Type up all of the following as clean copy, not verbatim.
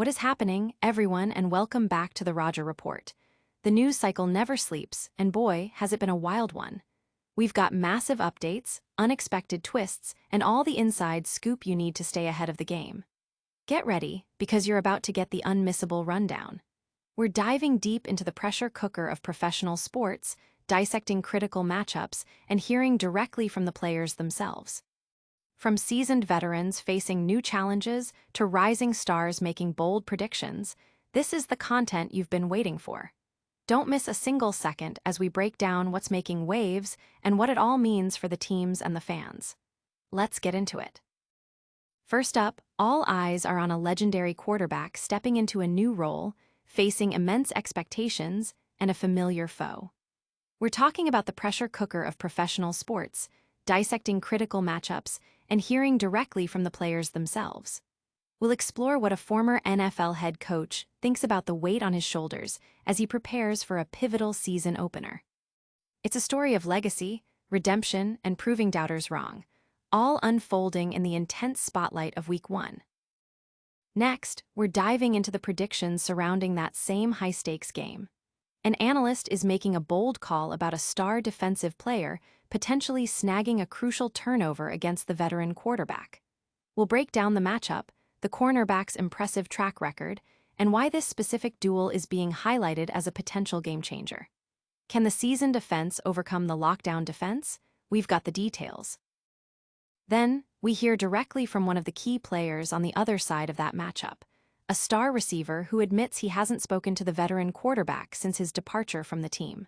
What is happening, everyone, and welcome back to the Roger Report. The news cycle never sleeps, and boy, has it been a wild one. We've got massive updates, unexpected twists, and all the inside scoop you need to stay ahead of the game. Get ready, because you're about to get the unmissable rundown. We're diving deep into the pressure cooker of professional sports, dissecting critical matchups, and hearing directly from the players themselves. From seasoned veterans facing new challenges to rising stars making bold predictions, this is the content you've been waiting for. Don't miss a single second as we break down what's making waves and what it all means for the teams and the fans. Let's get into it. First up, all eyes are on a legendary quarterback stepping into a new role, facing immense expectations and a familiar foe. We're talking about the pressure cooker of professional sports, dissecting critical matchups, and hearing directly from the players themselves. We'll explore what a former NFL head coach thinks about the weight on his shoulders as he prepares for a pivotal season opener. It's a story of legacy, redemption, and proving doubters wrong, all unfolding in the intense spotlight of Week 1. Next, we're diving into the predictions surrounding that same high-stakes game. An analyst is making a bold call about a star defensive player potentially snagging a crucial turnover against the veteran quarterback. We'll break down the matchup, the cornerback's impressive track record, and why this specific duel is being highlighted as a potential game-changer. Can the seasoned defense overcome the lockdown defense? We've got the details. Then, we hear directly from one of the key players on the other side of that matchup, a star receiver who admits he hasn't spoken to the veteran quarterback since his departure from the team.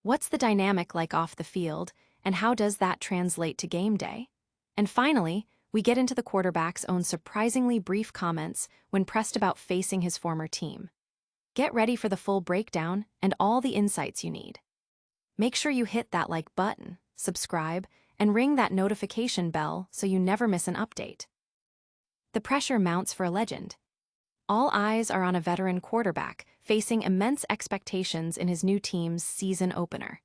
What's the dynamic like off the field, and how does that translate to game day? And finally, we get into the quarterback's own surprisingly brief comments when pressed about facing his former team. Get ready for the full breakdown and all the insights you need. Make sure you hit that like button, subscribe, and ring that notification bell so you never miss an update. The pressure mounts for a legend. All eyes are on a veteran quarterback facing immense expectations in his new team's season opener.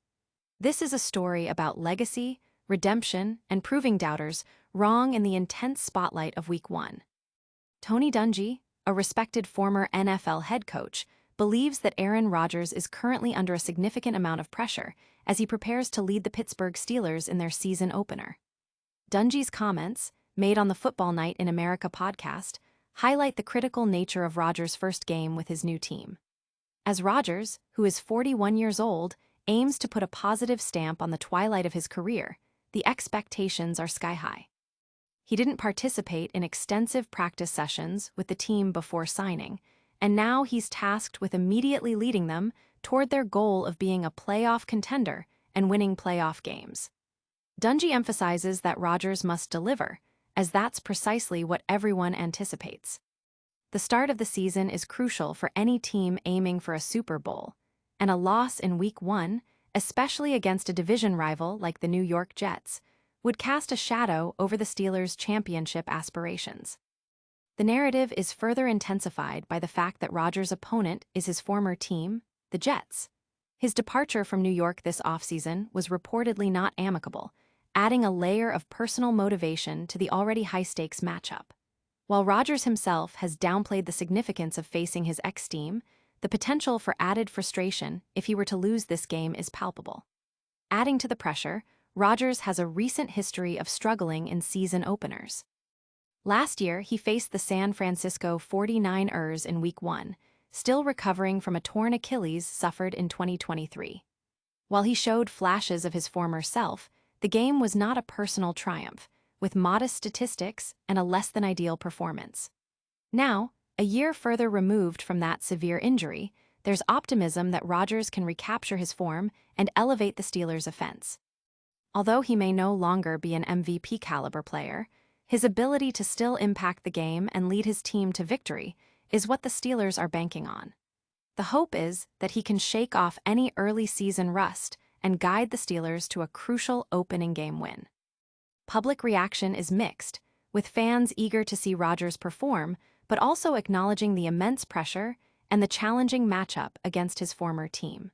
This is a story about legacy, redemption, and proving doubters wrong in the intense spotlight of Week 1. Tony Dungy, a respected former NFL head coach, believes that Aaron Rodgers is currently under a significant amount of pressure as he prepares to lead the Pittsburgh Steelers in their season opener. Dungy's comments, made on the Football Night in America podcast, highlight the critical nature of Rodgers' first game with his new team. As Rodgers, who is 41 years old, aims to put a positive stamp on the twilight of his career, the expectations are sky-high. He didn't participate in extensive practice sessions with the team before signing, and now he's tasked with immediately leading them toward their goal of being a playoff contender and winning playoff games. Dungy emphasizes that Rodgers must deliver, as that's precisely what everyone anticipates. The start of the season is crucial for any team aiming for a Super Bowl, and a loss in Week 1, especially against a division rival like the New York Jets, would cast a shadow over the Steelers' championship aspirations. The narrative is further intensified by the fact that Rodgers' opponent is his former team, the Jets. His departure from New York this offseason was reportedly not amicable, adding a layer of personal motivation to the already high-stakes matchup. While Rodgers himself has downplayed the significance of facing his ex-team, the potential for added frustration if he were to lose this game is palpable. Adding to the pressure, Rodgers has a recent history of struggling in season openers. Last year, he faced the San Francisco 49ers in Week 1, still recovering from a torn Achilles suffered in 2023. While he showed flashes of his former self, the game was not a personal triumph, with modest statistics and a less-than-ideal performance. Now, a year further removed from that severe injury, there's optimism that Rodgers can recapture his form and elevate the Steelers' offense. Although he may no longer be an MVP-caliber player, his ability to still impact the game and lead his team to victory is what the Steelers are banking on. The hope is that he can shake off any early season rust and guide the Steelers to a crucial opening game win. Public reaction is mixed, with fans eager to see Rodgers perform, but also acknowledging the immense pressure and the challenging matchup against his former team.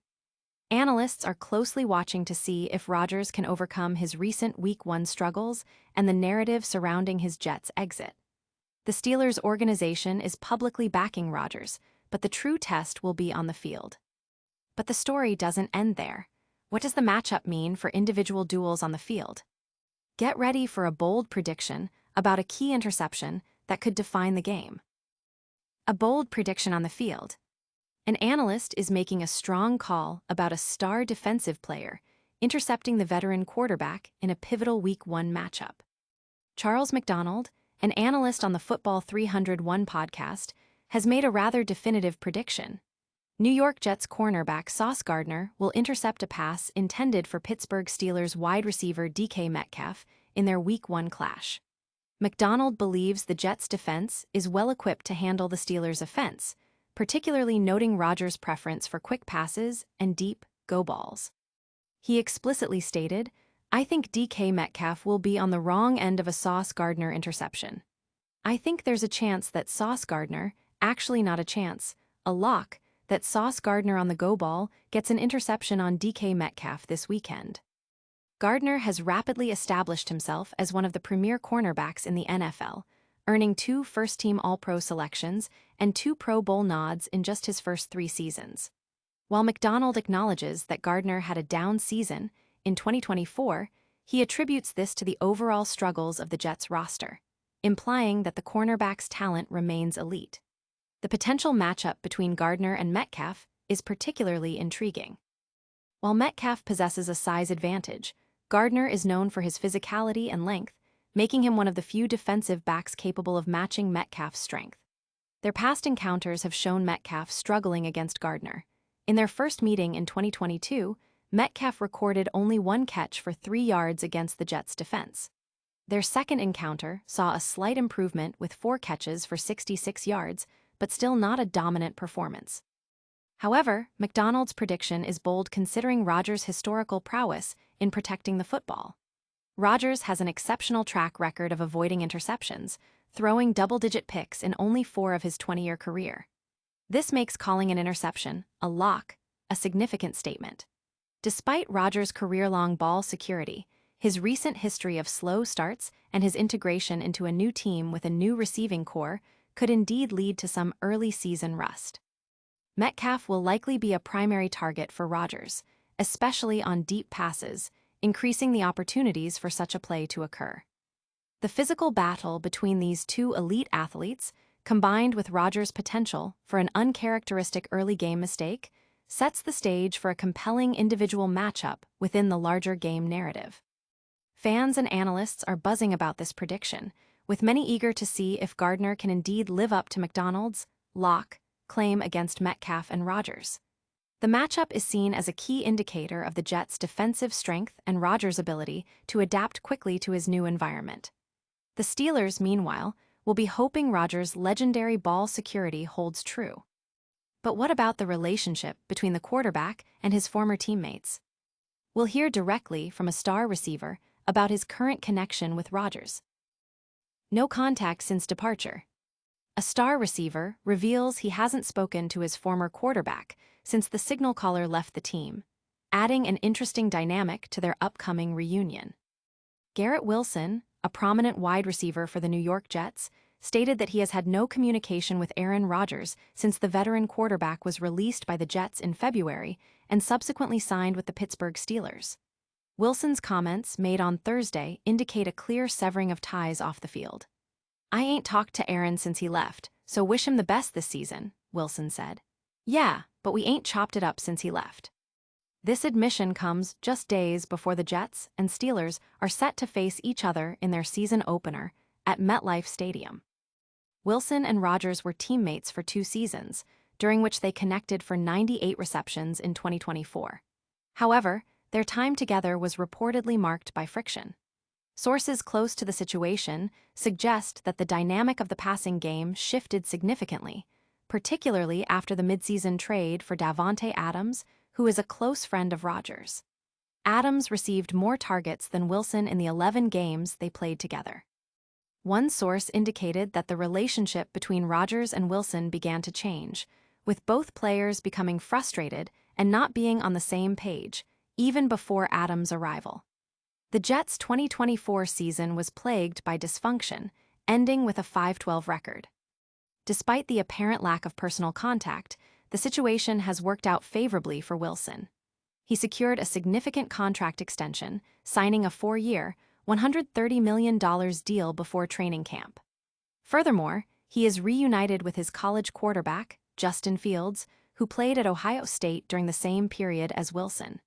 Analysts are closely watching to see if Rodgers can overcome his recent Week 1 struggles and the narrative surrounding his Jets' exit. The Steelers' organization is publicly backing Rodgers, but the true test will be on the field. But the story doesn't end there. What does the matchup mean for individual duels on the field? Get ready for a bold prediction about a key interception that could define the game. A bold prediction on the field. An analyst is making a strong call about a star defensive player intercepting the veteran quarterback in a pivotal Week 1 matchup. Charles McDonald, an analyst on the Football 301 podcast, has made a rather definitive prediction. New York Jets cornerback Sauce Gardner will intercept a pass intended for Pittsburgh Steelers wide receiver DK Metcalf in their Week 1 clash. McDonald believes the Jets' defense is well-equipped to handle the Steelers' offense, particularly noting Rodgers' preference for quick passes and deep go balls. He explicitly stated, "I think DK Metcalf will be on the wrong end of a Sauce Gardner interception. I think there's a chance that Sauce Gardner, actually not a chance, a lock, that Sauce Gardner on the go ball gets an interception on DK Metcalf this weekend." Gardner has rapidly established himself as one of the premier cornerbacks in the NFL, earning 2 first-team All-Pro selections and 2 Pro Bowl nods in just his first 3 seasons. While McDonald acknowledges that Gardner had a down season in 2024, he attributes this to the overall struggles of the Jets roster, implying that the cornerback's talent remains elite. The potential matchup between Gardner and Metcalf is particularly intriguing. While Metcalf possesses a size advantage, Gardner is known for his physicality and length, making him one of the few defensive backs capable of matching Metcalf's strength. Their past encounters have shown Metcalf struggling against Gardner. In their first meeting in 2022, Metcalf recorded only 1 catch for 3 yards against the Jets' defense. Their second encounter saw a slight improvement with 4 catches for 66 yards, but still not a dominant performance. However, McDonald's prediction is bold considering Rodgers' historical prowess in protecting the football. Rodgers has an exceptional track record of avoiding interceptions, throwing double-digit picks in only 4 of his 20-year career. This makes calling an interception, a lock, a significant statement. Despite Rodgers' career-long ball security, his recent history of slow starts and his integration into a new team with a new receiving core could indeed lead to some early season rust. Metcalf will likely be a primary target for Rodgers, especially on deep passes, increasing the opportunities for such a play to occur. The physical battle between these 2 elite athletes, combined with Rodgers' potential for an uncharacteristic early game mistake, sets the stage for a compelling individual matchup within the larger game narrative. Fans and analysts are buzzing about this prediction, with many eager to see if Gardner can indeed live up to McDonald's lock claim against Metcalf and Rodgers. The matchup is seen as a key indicator of the Jets' defensive strength and Rodgers' ability to adapt quickly to his new environment. The Steelers, meanwhile, will be hoping Rodgers' legendary ball security holds true. But what about the relationship between the quarterback and his former teammates? We'll hear directly from a star receiver about his current connection with Rodgers. No contact since departure. A star receiver reveals he hasn't spoken to his former quarterback since the signal caller left the team, adding an interesting dynamic to their upcoming reunion. Garrett Wilson, a prominent wide receiver for the New York Jets, stated that he has had no communication with Aaron Rodgers since the veteran quarterback was released by the Jets in February and subsequently signed with the Pittsburgh Steelers. Wilson's comments, made on Thursday, indicate a clear severing of ties off the field. "I ain't talked to Aaron since he left, so wish him the best this season," Wilson said. "Yeah, but we ain't chopped it up since he left." This admission comes just days before the Jets and Steelers are set to face each other in their season opener at MetLife Stadium. Wilson and Rodgers were teammates for 2 seasons, during which they connected for 98 receptions in 2024. However, their time together was reportedly marked by friction. Sources close to the situation suggest that the dynamic of the passing game shifted significantly, particularly after the midseason trade for Davante Adams, who is a close friend of Rodgers. Adams received more targets than Wilson in the 11 games they played together. One source indicated that the relationship between Rodgers and Wilson began to change, with both players becoming frustrated and not being on the same page, even before Adams' arrival. The Jets' 2024 season was plagued by dysfunction, ending with a 5-12 record. Despite the apparent lack of personal contact, the situation has worked out favorably for Wilson. He secured a significant contract extension, signing a 4-year, $130 million deal before training camp. Furthermore, he is reunited with his college quarterback, Justin Fields, who played at Ohio State during the same period as Wilson.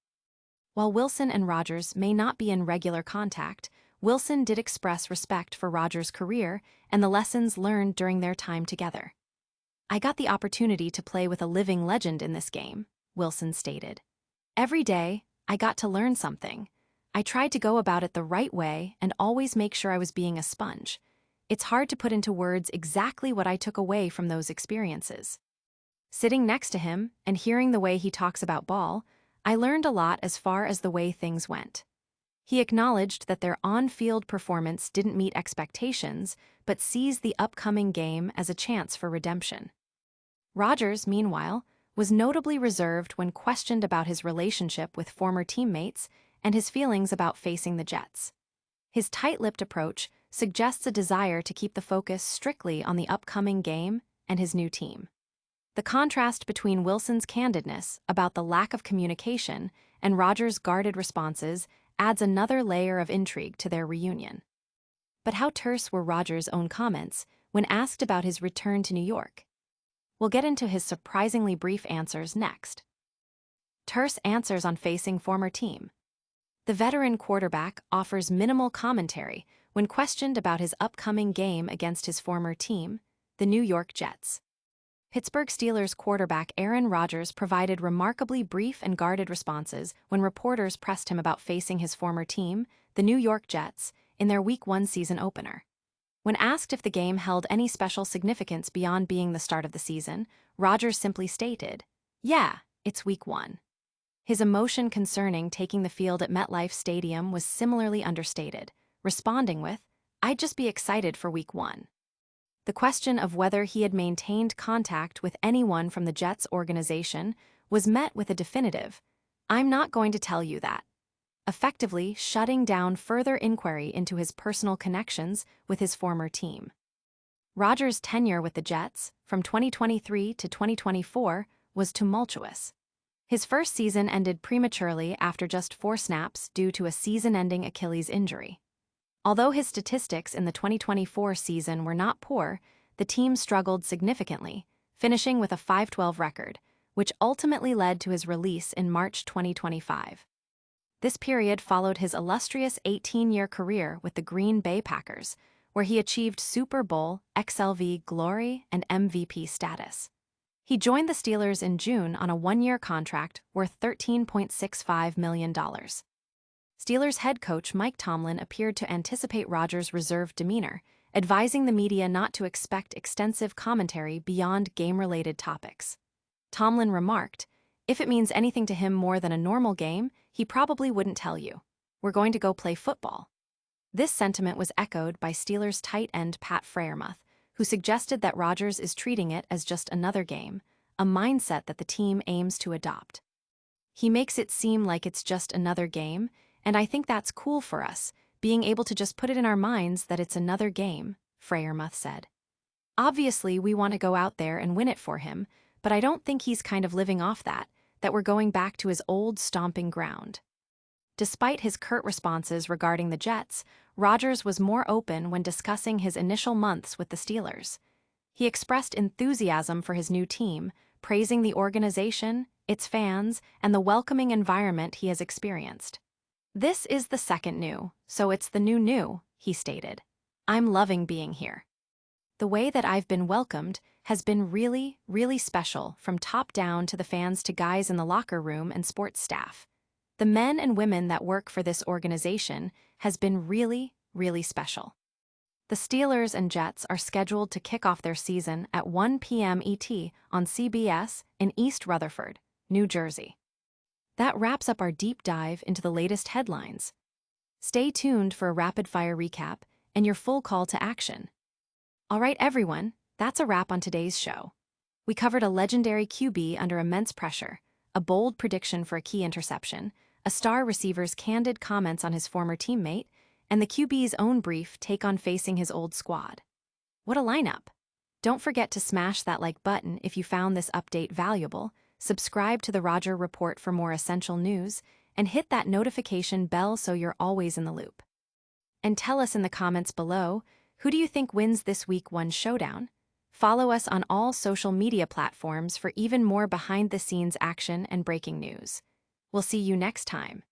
While Wilson and Rodgers may not be in regular contact, Wilson did express respect for Rodgers' career and the lessons learned during their time together. "I got the opportunity to play with a living legend in this game," Wilson stated. "Every day, I got to learn something. I tried to go about it the right way and always make sure I was being a sponge. It's hard to put into words exactly what I took away from those experiences. Sitting next to him and hearing the way he talks about ball, I learned a lot as far as the way things went." He acknowledged that their on-field performance didn't meet expectations, but sees the upcoming game as a chance for redemption. Rodgers, meanwhile, was notably reserved when questioned about his relationship with former teammates and his feelings about facing the Jets. His tight-lipped approach suggests a desire to keep the focus strictly on the upcoming game and his new team. The contrast between Wilson's candidness about the lack of communication and Rodgers' guarded responses adds another layer of intrigue to their reunion. But how terse were Rodgers' own comments when asked about his return to New York? We'll get into his surprisingly brief answers next. Terse answers on facing former team. The veteran quarterback offers minimal commentary when questioned about his upcoming game against his former team, the New York Jets. Pittsburgh Steelers quarterback Aaron Rodgers provided remarkably brief and guarded responses when reporters pressed him about facing his former team, the New York Jets, in their Week 1 season opener. When asked if the game held any special significance beyond being the start of the season, Rodgers simply stated, "Yeah, it's Week 1." His emotion concerning taking the field at MetLife Stadium was similarly understated, responding with, "I'd just be excited for Week 1." The question of whether he had maintained contact with anyone from the Jets organization was met with a definitive, "I'm not going to tell you that," effectively shutting down further inquiry into his personal connections with his former team. Rodgers' tenure with the Jets, from 2023 to 2024, was tumultuous. His first season ended prematurely after just 4 snaps due to a season-ending Achilles injury. Although his statistics in the 2024 season were not poor, the team struggled significantly, finishing with a 5-12 record, which ultimately led to his release in March 2025. This period followed his illustrious 18-year career with the Green Bay Packers, where he achieved Super Bowl, XLV glory, and MVP status. He joined the Steelers in June on a 1-year contract worth $13.65 million. Steelers head coach Mike Tomlin appeared to anticipate Rodgers' reserved demeanor, advising the media not to expect extensive commentary beyond game-related topics. Tomlin remarked, "If it means anything to him more than a normal game, he probably wouldn't tell you. We're going to go play football." This sentiment was echoed by Steelers tight end Pat Freiermuth, who suggested that Rodgers is treating it as just another game, a mindset that the team aims to adopt. "He makes it seem like it's just another game, and I think that's cool for us, being able to just put it in our minds that it's another game," Freiermuth said. "Obviously, we want to go out there and win it for him, but I don't think he's kind of living off that we're going back to his old stomping ground." Despite his curt responses regarding the Jets, Rodgers was more open when discussing his initial months with the Steelers. He expressed enthusiasm for his new team, praising the organization, its fans, and the welcoming environment he has experienced. "This is the second new, so it's the new," he stated. "I'm loving being here. The way that I've been welcomed has been really, really special, from top down to the fans to guys in the locker room and sports staff. The men and women that work for this organization has been really, really special." The Steelers and Jets are scheduled to kick off their season at 1 p.m. ET on CBS in East Rutherford, New Jersey. That wraps up our deep dive into the latest headlines. Stay tuned for a rapid-fire recap and your full call to action. All right, everyone, that's a wrap on today's show. We covered a legendary QB under immense pressure, a bold prediction for a key interception, a star receiver's candid comments on his former teammate, and the QB's own brief take on facing his old squad. What a lineup! Don't forget to smash that like button if you found this update valuable, subscribe to the Roger Report for more essential news, and hit that notification bell so you're always in the loop. And tell us in the comments below, who do you think wins this Week 1 showdown? Follow us on all social media platforms for even more behind-the-scenes action and breaking news. We'll see you next time.